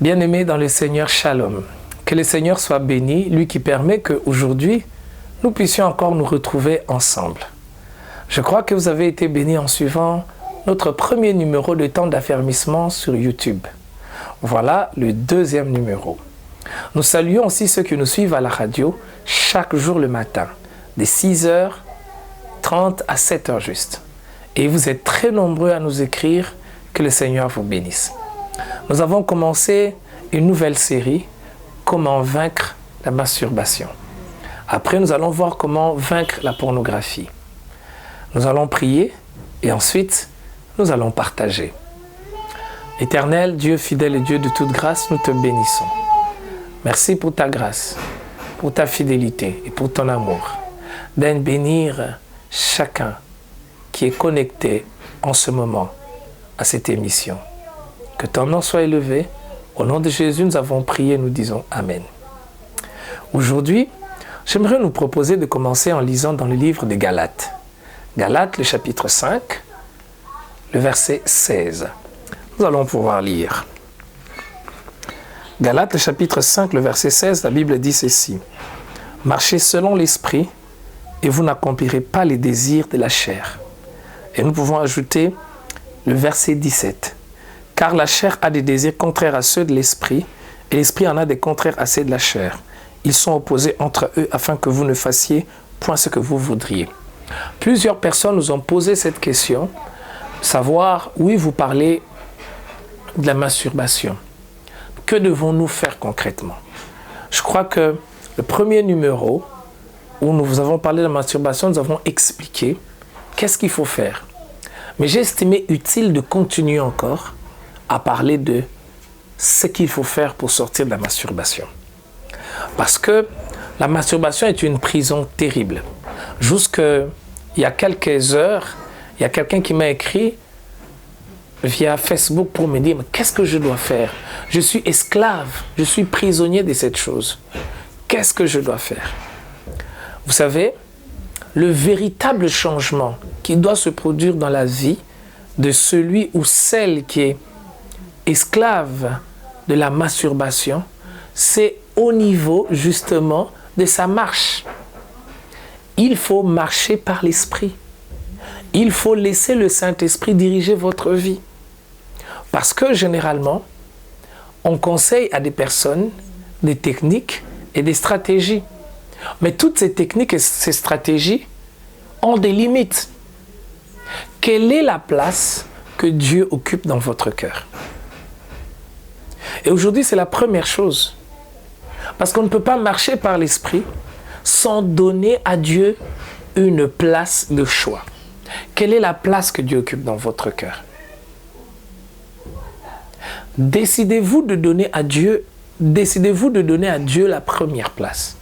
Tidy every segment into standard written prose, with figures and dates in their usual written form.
Bien-aimés dans le Seigneur, Shalom. Que le Seigneur soit béni, lui qui permet qu'aujourd'hui, nous puissions encore nous retrouver ensemble. Je crois que vous avez été bénis en suivant notre premier numéro de temps d'affermissement sur YouTube. Voilà le deuxième numéro. Nous saluons aussi ceux qui nous suivent à la radio chaque jour le matin, de 6h30 à 7h juste. Et vous êtes très nombreux à nous écrire, que le Seigneur vous bénisse. Nous avons commencé une nouvelle série, Comment vaincre la masturbation. Après, nous allons voir comment vaincre la pornographie. Nous allons prier et ensuite, nous allons partager. Éternel, Dieu fidèle et Dieu de toute grâce, nous te bénissons. Merci pour ta grâce, pour ta fidélité et pour ton amour. Daigne bénir chacun qui est connecté en ce moment à cette émission. Que ton nom soit élevé. Au nom de Jésus, nous avons prié, nous disons Amen. Aujourd'hui, j'aimerais nous proposer de commencer en lisant dans le livre de Galates. Galates, le chapitre 5, le verset 16. Nous allons pouvoir lire. Galates, le chapitre 5, le verset 16, la Bible dit ceci. « Marchez selon l'esprit, et vous n'accomplirez pas les désirs de la chair. » Et nous pouvons ajouter le verset 17. « Car la chair a des désirs contraires à ceux de l'esprit, et l'esprit en a des contraires à ceux de la chair. Ils sont opposés entre eux afin que vous ne fassiez point ce que vous voudriez. » Plusieurs personnes nous ont posé cette question, savoir, oui, vous parlez de la masturbation. Que devons-nous faire concrètement? Je crois que le premier numéro où nous avons parlé de la masturbation, nous avons expliqué qu'est-ce qu'il faut faire. Mais j'ai estimé utile de continuer encore à parler de ce qu'il faut faire pour sortir de la masturbation. Parce que la masturbation est une prison terrible. Jusqu'il y a quelques heures, il y a quelqu'un qui m'a écrit via Facebook pour me dire « Qu'est-ce que je dois faire? Je suis esclave, je suis prisonnier de cette chose. Qu'est-ce que je dois faire ?» Vous savez, le véritable changement qui doit se produire dans la vie de celui ou celle qui est esclave de la masturbation, c'est au niveau justement de sa marche. Il faut marcher par l'esprit. Il faut laisser le Saint-Esprit diriger votre vie. Parce que généralement, on conseille à des personnes des techniques et des stratégies. Mais toutes ces techniques et ces stratégies ont des limites. Quelle est la place que Dieu occupe dans votre cœur? Et aujourd'hui, c'est la première chose. Parce qu'on ne peut pas marcher par l'esprit sans donner à Dieu une place de choix. Quelle est la place que Dieu occupe dans votre cœur? Décidez-vous de donner à Dieu la première place.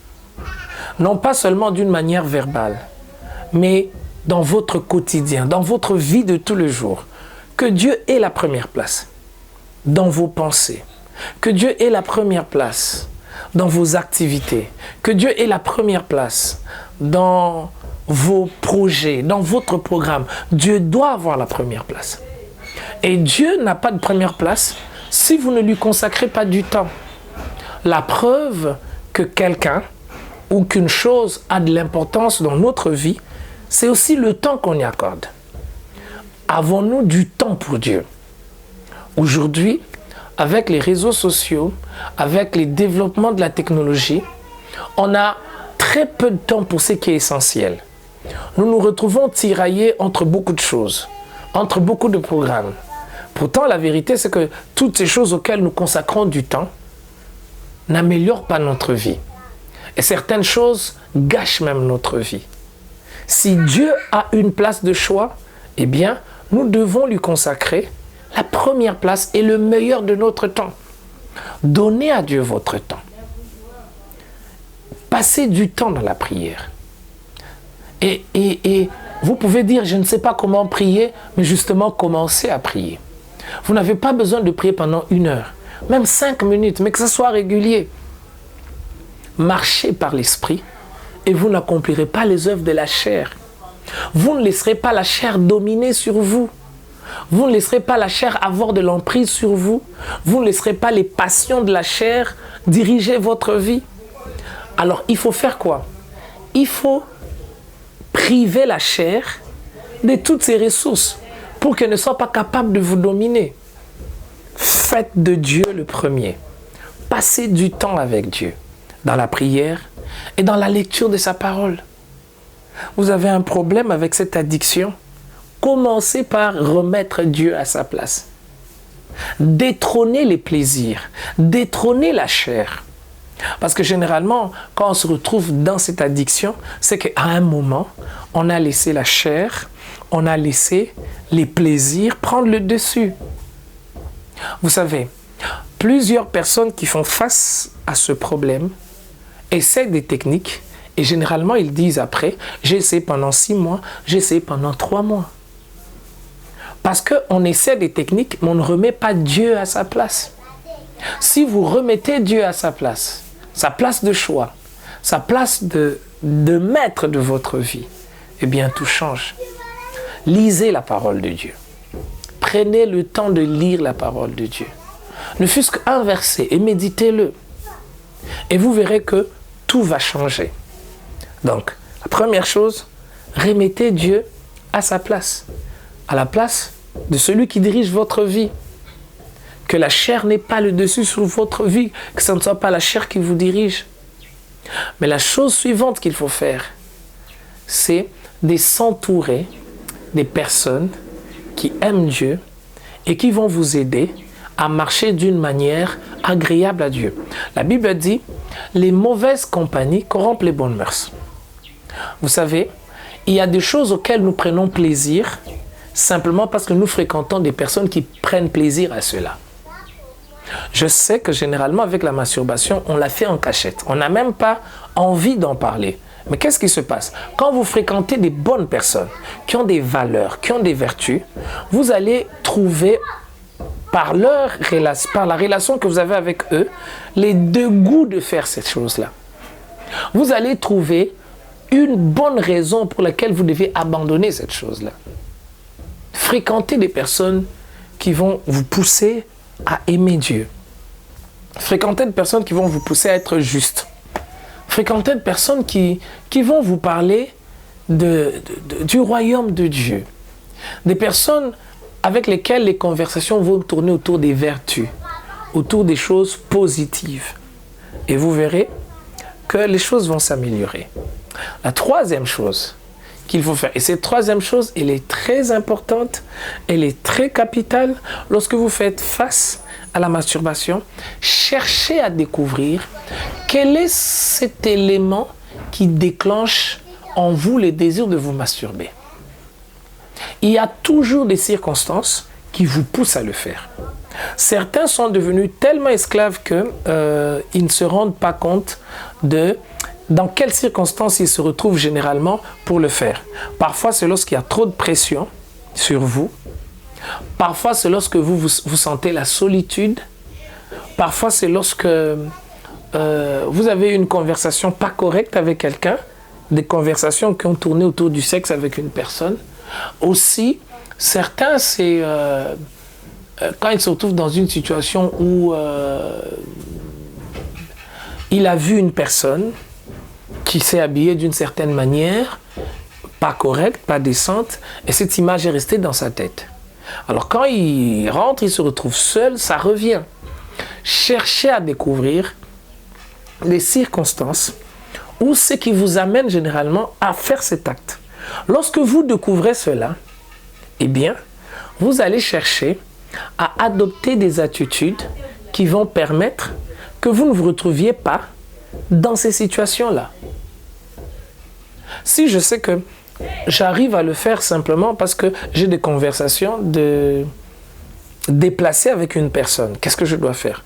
Non pas seulement d'une manière verbale, mais dans votre quotidien, dans votre vie de tous les jours. Que Dieu ait la première place dans vos pensées. Que Dieu ait la première place dans vos activités. Que Dieu ait la première place dans vos projets, dans votre programme. Dieu doit avoir la première place. Et Dieu n'a pas de première place si vous ne lui consacrez pas du temps. La preuve que quelqu'un ou qu'une chose a de l'importance dans notre vie, c'est aussi le temps qu'on y accorde. Avons-nous du temps pour Dieu? Aujourd'hui, avec les réseaux sociaux, avec les développements de la technologie, on a très peu de temps pour ce qui est essentiel. Nous nous retrouvons tiraillés entre beaucoup de choses, entre beaucoup de programmes. Pourtant, la vérité, c'est que toutes ces choses auxquelles nous consacrons du temps n'améliorent pas notre vie. Et certaines choses gâchent même notre vie. Si Dieu a une place de choix, eh bien, nous devons lui consacrer la première place et le meilleur de notre temps. Donnez à Dieu votre temps. Passez du temps dans la prière. Et vous pouvez dire, je ne sais pas comment prier, mais justement, commencez à prier. Vous n'avez pas besoin de prier pendant 1 heure, même 5 minutes, mais que ce soit régulier. Marchez par l'esprit et vous n'accomplirez pas les œuvres de la chair. Vous ne laisserez pas la chair dominer sur vous. Vous ne laisserez pas la chair avoir de l'emprise sur vous. Vous ne laisserez pas les passions de la chair diriger votre vie. Alors, il faut faire quoi? Il faut priver la chair de toutes ses ressources pour qu'elle ne soit pas capable de vous dominer. Faites de Dieu le premier. Passez du temps avec Dieu, dans la prière et dans la lecture de sa parole. Vous avez un problème avec cette addiction? Commencez par remettre Dieu à sa place. Détrônez les plaisirs, détrônez la chair. Parce que généralement, quand on se retrouve dans cette addiction, c'est qu'à un moment, on a laissé la chair, on a laissé les plaisirs prendre le dessus. Vous savez, plusieurs personnes qui font face à ce problème essaient des techniques et généralement ils disent après, j'ai essayé pendant 6 mois, j'ai essayé pendant 3 mois. Parce qu'on essaie des techniques, mais on ne remet pas Dieu à sa place. Si vous remettez Dieu à sa place de choix, sa place de maître de votre vie, eh bien tout change. Lisez la parole de Dieu. Prenez le temps de lire la parole de Dieu. Ne fût-ce qu'un verset et méditez-le. Et vous verrez que tout va changer. Donc, la première chose, remettez Dieu à sa place. À la place de celui qui dirige votre vie. Que la chair n'ait pas le dessus sur votre vie, que ce ne soit pas la chair qui vous dirige. Mais la chose suivante qu'il faut faire, c'est de s'entourer des personnes qui aiment Dieu et qui vont vous aider à marcher d'une manière agréable à Dieu. La Bible dit, les mauvaises compagnies corrompent les bonnes mœurs. Vous savez, il y a des choses auxquelles nous prenons plaisir simplement parce que nous fréquentons des personnes qui prennent plaisir à cela. Je sais que généralement avec la masturbation, on la fait en cachette. On n'a même pas envie d'en parler. Mais qu'est-ce qui se passe? Quand vous fréquentez des bonnes personnes, qui ont des valeurs, qui ont des vertus, vous allez trouver, par la relation que vous avez avec eux, les deux goûts de faire cette chose-là. Vous allez trouver une bonne raison pour laquelle vous devez abandonner cette chose-là. Fréquentez des personnes qui vont vous pousser à aimer Dieu. Fréquentez des personnes qui vont vous pousser à être juste. Fréquentez des personnes qui vont vous parler du royaume de Dieu. Des personnes avec lesquelles les conversations vont tourner autour des vertus, autour des choses positives. Et vous verrez que les choses vont s'améliorer. La troisième chose qu'il faut faire, et cette troisième chose, elle est très importante, elle est très capitale, lorsque vous faites face à la masturbation, cherchez à découvrir quel est cet élément qui déclenche en vous le désir de vous masturber. Il y a toujours des circonstances qui vous poussent à le faire. Certains sont devenus tellement esclaves qu'ils ne se rendent pas compte de dans quelles circonstances ils se retrouvent généralement pour le faire. Parfois, c'est lorsqu'il y a trop de pression sur vous. Parfois, c'est lorsque vous sentez la solitude. Parfois, c'est lorsque vous avez une conversation pas correcte avec quelqu'un, des conversations qui ont tourné autour du sexe avec une personne. Aussi, certains, c'est quand ils se retrouvent dans une situation où il a vu une personne qui s'est habillée d'une certaine manière, pas correcte, pas décente, et cette image est restée dans sa tête. Alors quand il rentre, il se retrouve seul, ça revient. Cherchez à découvrir les circonstances ou ce qui vous amène généralement à faire cet acte. Lorsque vous découvrez cela, eh bien, vous allez chercher à adopter des attitudes qui vont permettre que vous ne vous retrouviez pas dans ces situations-là. Si je sais que j'arrive à le faire simplement parce que j'ai des conversations déplacées avec une personne, qu'est-ce que je dois faire?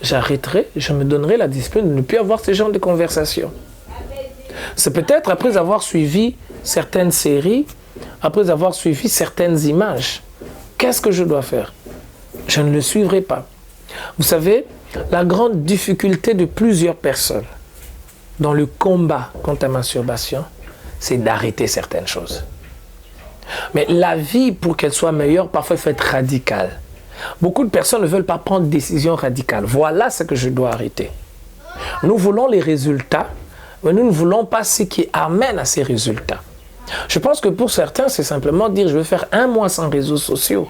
J'arrêterai, je me donnerai la discipline de ne plus avoir ce genre de conversation. C'est peut-être après avoir suivi certaines séries, après avoir suivi certaines images. Qu'est-ce que je dois faire? Je ne le suivrai pas. Vous savez, la grande difficulté de plusieurs personnes dans le combat contre la masturbation, c'est d'arrêter certaines choses. Mais la vie, pour qu'elle soit meilleure, parfois il faut être radical. Beaucoup de personnes ne veulent pas prendre de décisions radicales. Voilà ce que je dois arrêter. Nous voulons les résultats, mais nous ne voulons pas ce qui amène à ces résultats. Je pense que pour certains, c'est simplement dire, je veux faire 1 mois sans réseaux sociaux.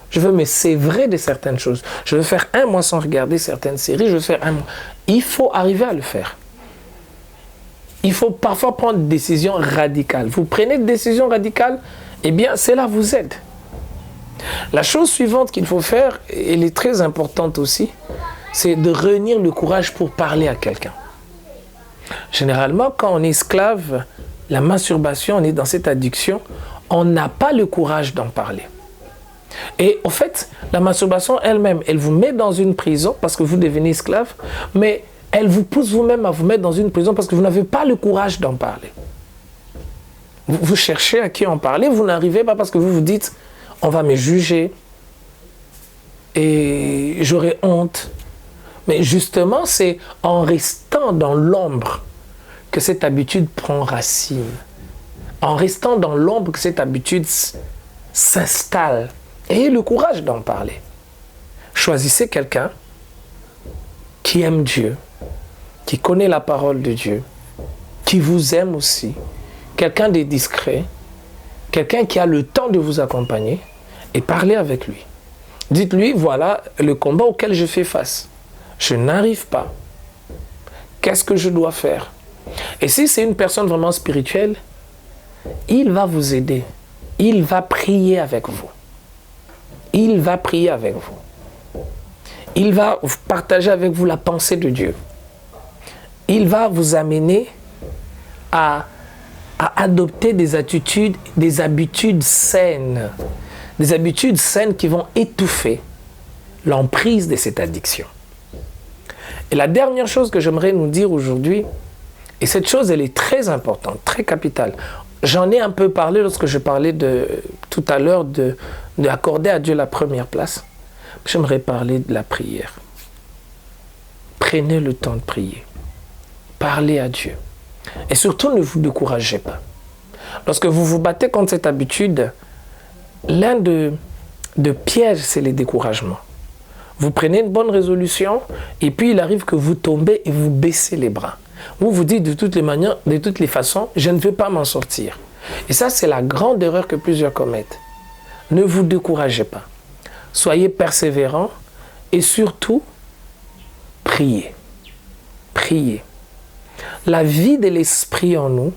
Je veux me sévrer de certaines choses. Je veux faire 1 mois sans regarder certaines séries. Je veux faire 1 mois. Il faut arriver à le faire. Il faut parfois prendre des décisions radicales. Vous prenez des décisions radicales, eh bien, cela vous aide. La chose suivante qu'il faut faire, et elle est très importante aussi, c'est de réunir le courage pour parler à quelqu'un. Généralement, quand on est esclave, la masturbation, on est dans cette addiction, on n'a pas le courage d'en parler. Et en fait, la masturbation elle-même, elle vous met dans une prison parce que vous devenez esclave, mais elle vous pousse vous-même à vous mettre dans une prison parce que vous n'avez pas le courage d'en parler. Vous cherchez à qui en parler, vous n'arrivez pas parce que vous vous dites, on va me juger et j'aurai honte. Mais justement, c'est en restant dans l'ombre que cette habitude prend racine. En restant dans l'ombre que cette habitude s'installe. Ayez le courage d'en parler. Choisissez quelqu'un qui aime Dieu, qui connaît la parole de Dieu, qui vous aime aussi, quelqu'un de discret, quelqu'un qui a le temps de vous accompagner et parlez avec lui. Dites-lui, voilà le combat auquel je fais face. Je n'arrive pas. Qu'est-ce que je dois faire? Et si c'est une personne vraiment spirituelle, il va vous aider. Il va prier avec vous. Il va prier avec vous. Il va partager avec vous la pensée de Dieu. Il va vous amener à adopter des habitudes saines. Des habitudes saines qui vont étouffer l'emprise de cette addiction. Et la dernière chose que j'aimerais nous dire aujourd'hui, et cette chose, elle est très importante, très capitale. J'en ai un peu parlé lorsque je parlais tout à l'heure d'accorder à Dieu la première place. J'aimerais parler de la prière. Prenez le temps de prier. Parlez à Dieu. Et surtout, ne vous découragez pas. Lorsque vous vous battez contre cette habitude, l'un de pièges, c'est les découragements. Vous prenez une bonne résolution et puis il arrive que vous tombez et vous baissez les bras. Vous vous dites de toutes les manières, de toutes les façons, je ne vais pas m'en sortir. Et ça, c'est la grande erreur que plusieurs commettent. Ne vous découragez pas. Soyez persévérants et surtout, priez. Priez. La vie de l'esprit en nous,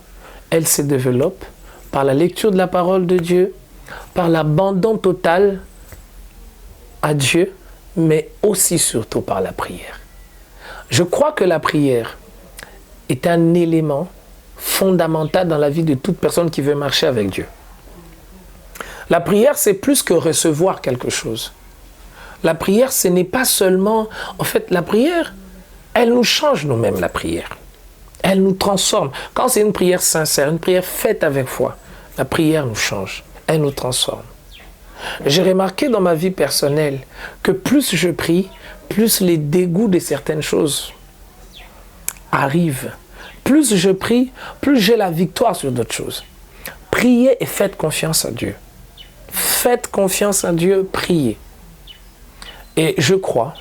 elle se développe par la lecture de la parole de Dieu, par l'abandon total à Dieu, mais aussi surtout par la prière. Je crois que la prière est un élément fondamental dans la vie de toute personne qui veut marcher avec Dieu. La prière, c'est plus que recevoir quelque chose. La prière, ce n'est pas seulement... En fait, la prière, elle nous change nous-mêmes, la prière. Elle nous transforme. Quand c'est une prière sincère, une prière faite avec foi, la prière nous change. Elle nous transforme. J'ai remarqué dans ma vie personnelle que plus je prie, plus les dégoûts de certaines choses arrivent. Plus je prie, plus j'ai la victoire sur d'autres choses. Priez et faites confiance à Dieu. Faites confiance à Dieu, priez. Et je crois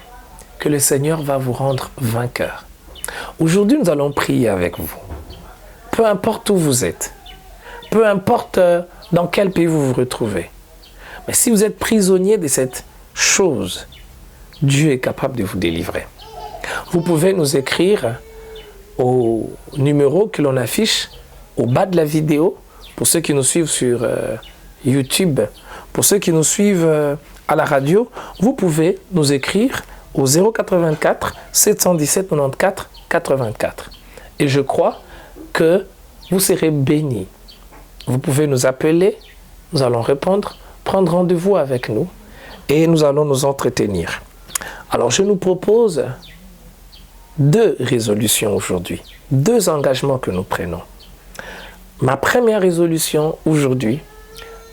que le Seigneur va vous rendre vainqueur. Aujourd'hui, nous allons prier avec vous. Peu importe où vous êtes, peu importe dans quel pays vous vous retrouvez. Mais si vous êtes prisonnier de cette chose, Dieu est capable de vous délivrer. Vous pouvez nous écrire au numéro que l'on affiche au bas de la vidéo, pour ceux qui nous suivent sur YouTube, pour ceux qui nous suivent à la radio, vous pouvez nous écrire au 084 717 94 84. Et je crois que vous serez bénis. Vous pouvez nous appeler, nous allons répondre, prendre rendez-vous avec nous et nous allons nous entretenir. Alors je nous propose 2 résolutions aujourd'hui, 2 engagements que nous prenons. Ma première résolution aujourd'hui,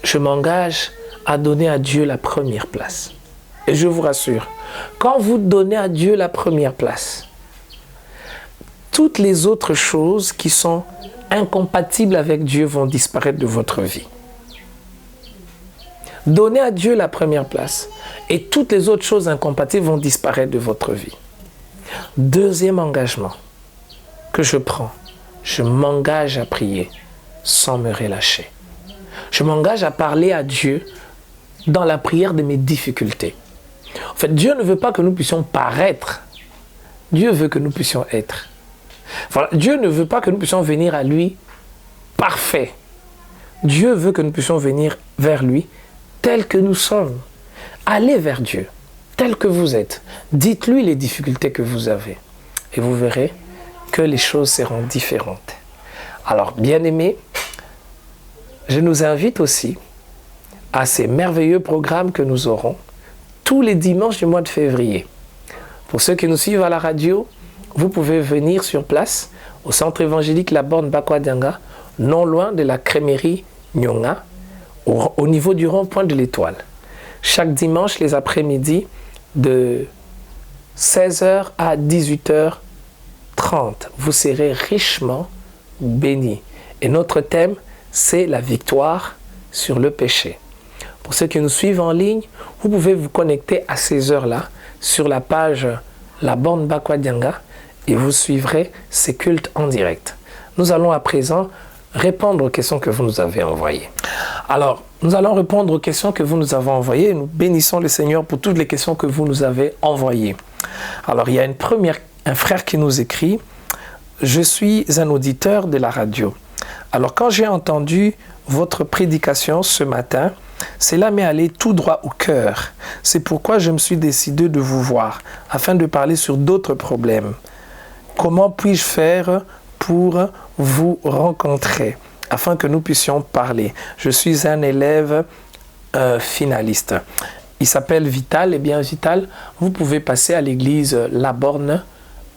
je m'engage à donner à Dieu la première place. Et je vous rassure, quand vous donnez à Dieu la première place, toutes les autres choses qui sont incompatibles avec Dieu vont disparaître de votre vie. Donnez à Dieu la première place et toutes les autres choses incompatibles vont disparaître de votre vie. Deuxième engagement que je prends, je m'engage à prier sans me relâcher. Je m'engage à parler à Dieu dans la prière de mes difficultés. En fait, Dieu ne veut pas que nous puissions paraître. Dieu veut que nous puissions être. Voilà, Dieu ne veut pas que nous puissions venir à lui parfait. Dieu veut que nous puissions venir vers lui tel que nous sommes. Allez vers Dieu, tel que vous êtes. Dites-lui les difficultés que vous avez. Et vous verrez que les choses seront différentes. Alors, bien-aimés, je nous invite aussi à ces merveilleux programmes que nous aurons tous les dimanches du mois de février. Pour ceux qui nous suivent à la radio, vous pouvez venir sur place au centre évangélique La Borne Bakwa Dianga, non loin de la crémerie Nyonga, au niveau du rond-point de l'Étoile. Chaque dimanche, les après-midi, de 16h à 18h30, vous serez richement bénis. Et notre thème, c'est la victoire sur le péché. Pour ceux qui nous suivent en ligne, vous pouvez vous connecter à ces heures-là sur la page La Borne Bakwa Dianga et vous suivrez ces cultes en direct. Nous allons à présent répondre aux questions que vous nous avez envoyées. Alors, nous allons répondre aux questions que vous nous avez envoyées et nous bénissons le Seigneur pour toutes les questions que vous nous avez envoyées. Alors, il y a un frère qui nous écrit « Je suis un auditeur de la radio. Alors, quand j'ai entendu votre prédication ce matin, cela m'est allé tout droit au cœur. C'est pourquoi je me suis décidé de vous voir, afin de parler sur d'autres problèmes. Comment puis-je faire pour vous rencontrer, afin que nous puissions parler? Je suis un élève finaliste. Il s'appelle Vital. Eh bien, Vital, vous pouvez passer à l'église La Borne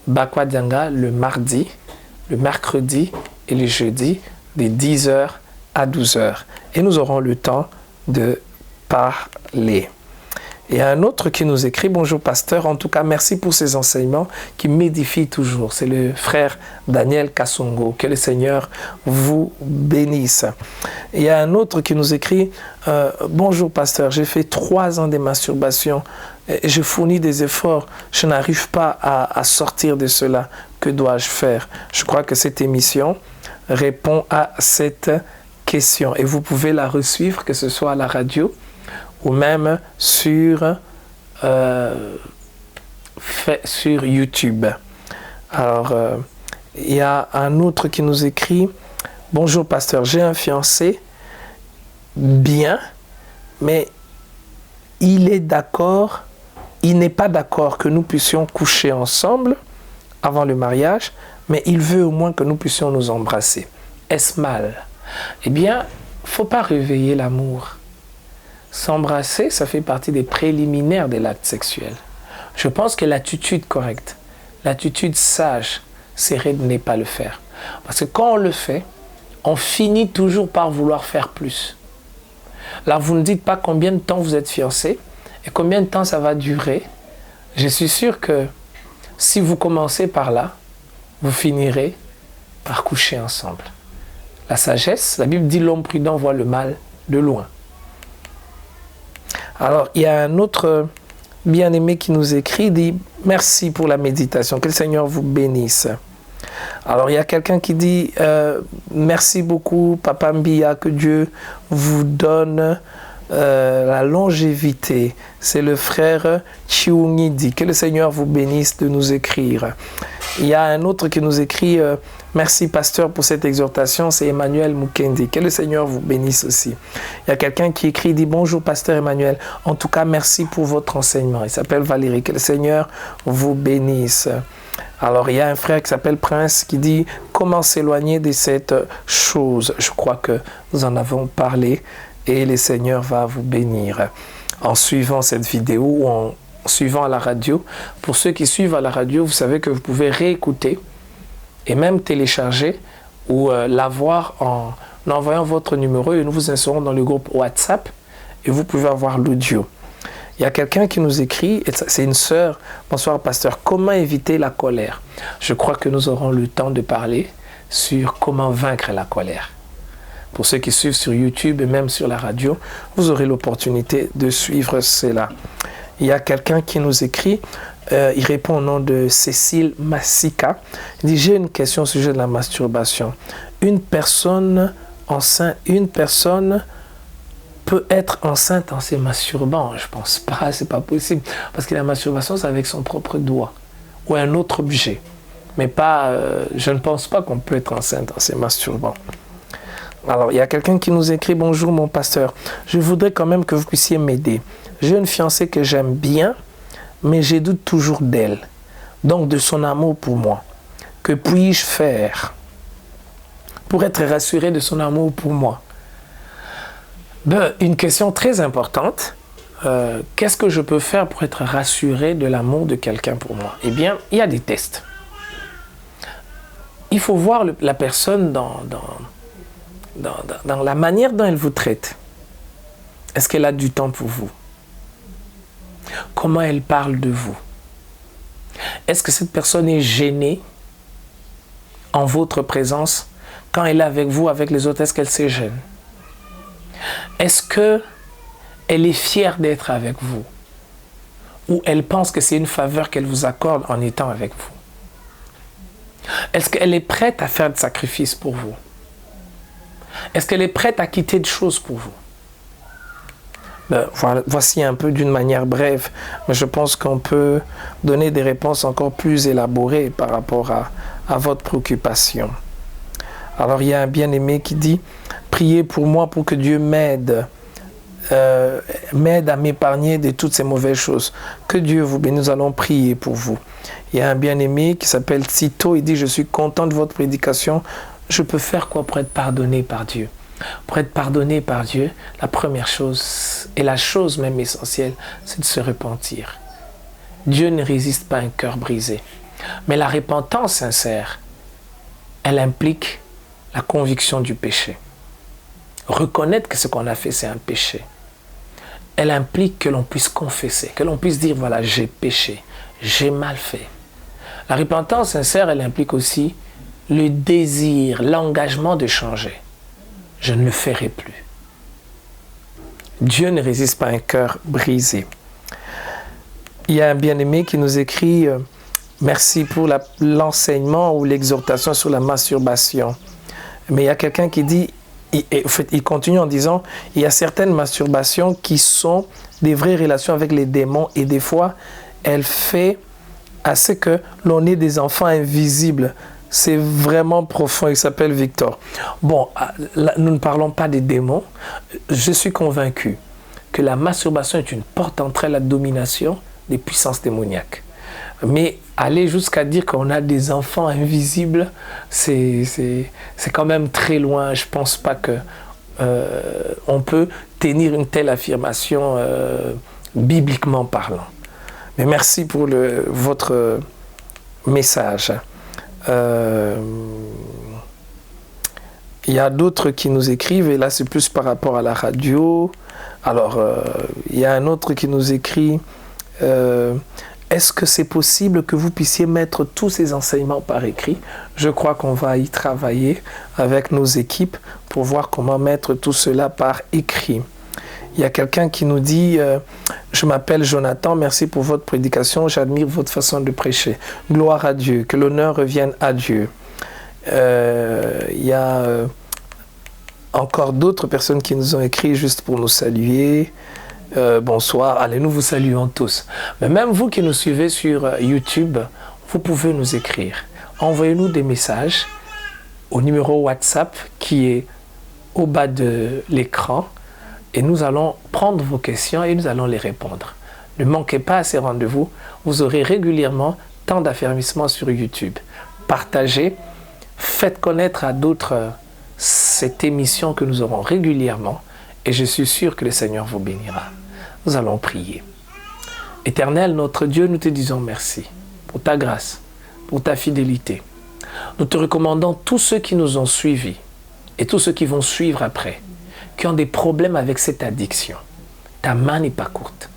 Bakwa Dianga le mardi, le mercredi et le jeudi, de 10h à 12h. Et nous aurons le temps de parler. Et un autre qui nous écrit « Bonjour pasteur, en tout cas merci pour ces enseignements qui m'édifient toujours. » C'est le frère Daniel Kassongo. Que le Seigneur vous bénisse. Et il y a un autre qui nous écrit « Bonjour pasteur, j'ai fait 3 ans de masturbation et je fournis des efforts. Je n'arrive pas à sortir de cela. Que dois-je faire ?» Je crois que cette émission répond à cette question. Et vous pouvez la resuivre, que ce soit à la radio ou même sur YouTube. Alors, il y a un autre qui nous écrit « Bonjour pasteur, j'ai un fiancé, bien, mais il n'est pas d'accord que nous puissions coucher ensemble avant le mariage, mais il veut au moins que nous puissions nous embrasser. Est-ce mal ?» Eh bien, il ne faut pas réveiller l'amour. S'embrasser, ça fait partie des préliminaires de l'acte sexuel. Je pense que l'attitude correcte, l'attitude sage, serait de ne pas le faire. Parce que quand on le fait, on finit toujours par vouloir faire plus. Là, vous ne dites pas combien de temps vous êtes fiancés et combien de temps ça va durer. Je suis sûr que si vous commencez par là, vous finirez par coucher ensemble. La sagesse, la Bible dit l'homme prudent voit le mal de loin. Alors, il y a un autre bien-aimé qui nous écrit, dit « Merci pour la méditation, que le Seigneur vous bénisse. » Alors, il y a quelqu'un qui dit « Merci beaucoup, Papa Mbia, que Dieu vous donne la longévité. » C'est le frère Chiungidi. Que le Seigneur vous bénisse de nous écrire. Il y a un autre qui nous écrit merci pasteur pour cette exhortation, c'est Emmanuel Mukendi. Que le Seigneur vous bénisse aussi. Il y a quelqu'un qui écrit, dit bonjour pasteur Emmanuel, en tout cas merci pour votre enseignement. Il s'appelle Valérie. Que le Seigneur vous bénisse. Alors il y a un frère qui s'appelle Prince qui dit comment s'éloigner de cette chose. Je crois que nous en avons parlé et le Seigneur va vous bénir. En suivant cette vidéo ou en suivant à la radio. Pour ceux qui suivent à la radio, vous savez que vous pouvez réécouter et même télécharger ou l'avoir en envoyant votre numéro et nous vous insérons dans le groupe WhatsApp et vous pouvez avoir l'audio. Il y a quelqu'un qui nous écrit, c'est une sœur, bonsoir pasteur, comment éviter la colère? Je crois que nous aurons le temps de parler sur comment vaincre la colère. Pour ceux qui suivent sur YouTube et même sur la radio, vous aurez l'opportunité de suivre cela. Il y a quelqu'un qui nous écrit, il répond au nom de Cécile Massika. Il dit, j'ai une question au sujet de la masturbation. Une personne peut être enceinte en se masturbant? Je ne pense pas, c'est pas possible. Parce que la masturbation, c'est avec son propre doigt ou un autre objet. Mais pas, je ne pense pas qu'on peut être enceinte en se masturbant. Alors, il y a quelqu'un qui nous écrit, bonjour mon pasteur, je voudrais quand même que vous puissiez m'aider. J'ai une fiancée que j'aime bien, mais j'ai doute toujours d'elle, donc de son amour pour moi. Que puis-je faire pour être rassuré de son amour pour moi? Une question très importante. Qu'est-ce que je peux faire pour être rassuré de l'amour de quelqu'un pour moi? Eh bien, il y a des tests. Il faut voir la personne dans la manière dont elle vous traite. Est-ce qu'elle a du temps pour vous? Comment elle parle de vous? Est-ce que cette personne est gênée en votre présence? Quand elle est avec vous, avec les autres, est-ce qu'elle se gêne? Est-ce qu'elle est fière d'être avec vous? Ou elle pense que c'est une faveur qu'elle vous accorde en étant avec vous? Est-ce qu'elle est prête à faire des sacrifices pour vous? Est-ce qu'elle est prête à quitter des choses pour vous? Voici un peu d'une manière brève, mais je pense qu'on peut donner des réponses encore plus élaborées par rapport à votre préoccupation. Alors, il y a un bien-aimé qui dit « Priez pour moi pour que Dieu m'aide à m'épargner de toutes ces mauvaises choses. Que Dieu vous bénisse, nous allons prier pour vous. » Il y a un bien-aimé qui s'appelle Tito, il dit « Je suis content de votre prédication. Je peux faire quoi pour être pardonné par Dieu ?» Pour être pardonné par Dieu, la première chose, et la chose même essentielle, c'est de se repentir. Dieu ne résiste pas à un cœur brisé. Mais la repentance sincère, elle implique la conviction du péché. Reconnaître que ce qu'on a fait, c'est un péché. Elle implique que l'on puisse confesser, que l'on puisse dire, voilà, j'ai péché, j'ai mal fait. La repentance sincère, elle implique aussi le désir, l'engagement de changer. Je ne le ferai plus. Dieu ne résiste pas à un cœur brisé. Il y a un bien-aimé qui nous écrit « Merci pour l'enseignement ou l'exhortation sur la masturbation. » Mais il y a quelqu'un qui dit, il continue en disant « Il y a certaines masturbations qui sont des vraies relations avec les démons et des fois, elle fait à ce que l'on ait des enfants invisibles. » C'est vraiment profond, il s'appelle Victor. Bon, là, nous ne parlons pas des démons. Je suis convaincu que la masturbation est une porte d'entrée à la domination des puissances démoniaques. Mais aller jusqu'à dire qu'on a des enfants invisibles, c'est quand même très loin. Je ne pense pas qu'on peut tenir une telle affirmation bibliquement parlant. Mais merci pour votre message. Il y a d'autres qui nous écrivent, et là c'est plus par rapport à la radio. Alors, il y a un autre qui nous écrit est-ce que c'est possible que vous puissiez mettre tous ces enseignements par écrit? Je crois qu'on va y travailler avec nos équipes pour voir comment mettre tout cela par écrit. Il y a quelqu'un qui nous dit je m'appelle Jonathan, merci pour votre prédication, j'admire votre façon de prêcher. Gloire à Dieu, que l'honneur revienne à Dieu. Il y a encore d'autres personnes qui nous ont écrit juste pour nous saluer. Bonsoir, allez, nous vous saluons tous. Mais même vous qui nous suivez sur YouTube, vous pouvez nous écrire. Envoyez-nous des messages au numéro WhatsApp qui est au bas de l'écran. Et nous allons prendre vos questions et nous allons les répondre. Ne manquez pas à ces rendez-vous. Vous aurez régulièrement tant d'affermissements sur YouTube. Partagez, faites connaître à d'autres cette émission que nous aurons régulièrement. Et je suis sûr que le Seigneur vous bénira. Nous allons prier. Éternel, notre Dieu, nous te disons merci pour ta grâce, pour ta fidélité. Nous te recommandons tous ceux qui nous ont suivis et tous ceux qui vont suivre après, qui ont des problèmes avec cette addiction. Ta main n'est pas courte.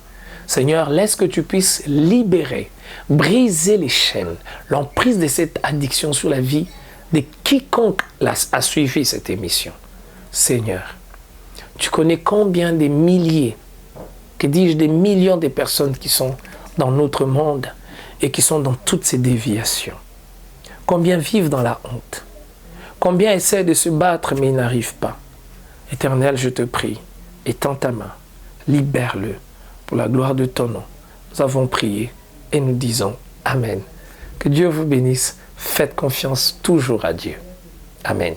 Seigneur, laisse que tu puisses libérer, briser les chaînes, l'emprise de cette addiction sur la vie de quiconque a suivi cette émission. Seigneur. Tu connais combien des milliers, que dis-je, des millions de personnes qui sont dans notre monde et qui sont dans toutes ces déviations. Combien vivent dans la honte. Combien essaient de se battre mais ils n'arrivent pas. Éternel, je te prie, étends ta main, libère-le pour la gloire de ton nom. Nous avons prié et nous disons Amen. Que Dieu vous bénisse. Faites confiance toujours à Dieu. Amen.